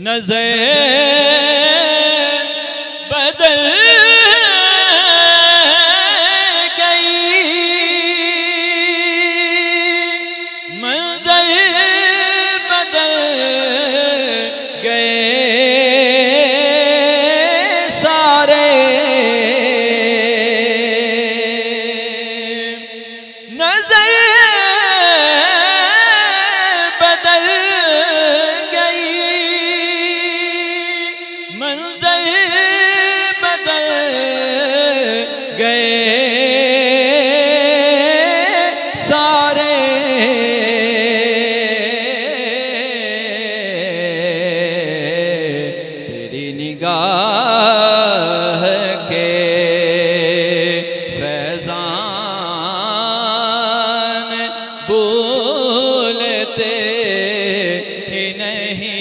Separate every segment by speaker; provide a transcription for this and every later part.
Speaker 1: नज़र बदल गई, मंज़र बदल गए सारे, नज़र बदल गई, मंज़र बदल गए सारे, तेरी निगाह के फैज़ान भूलते ही नहीं,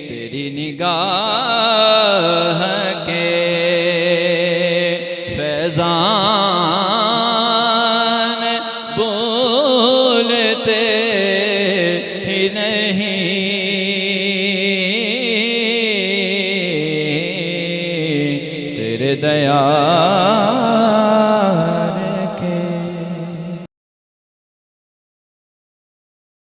Speaker 1: तेरी निगाह के फैज़ान भूलते ही नहीं, तेरे दया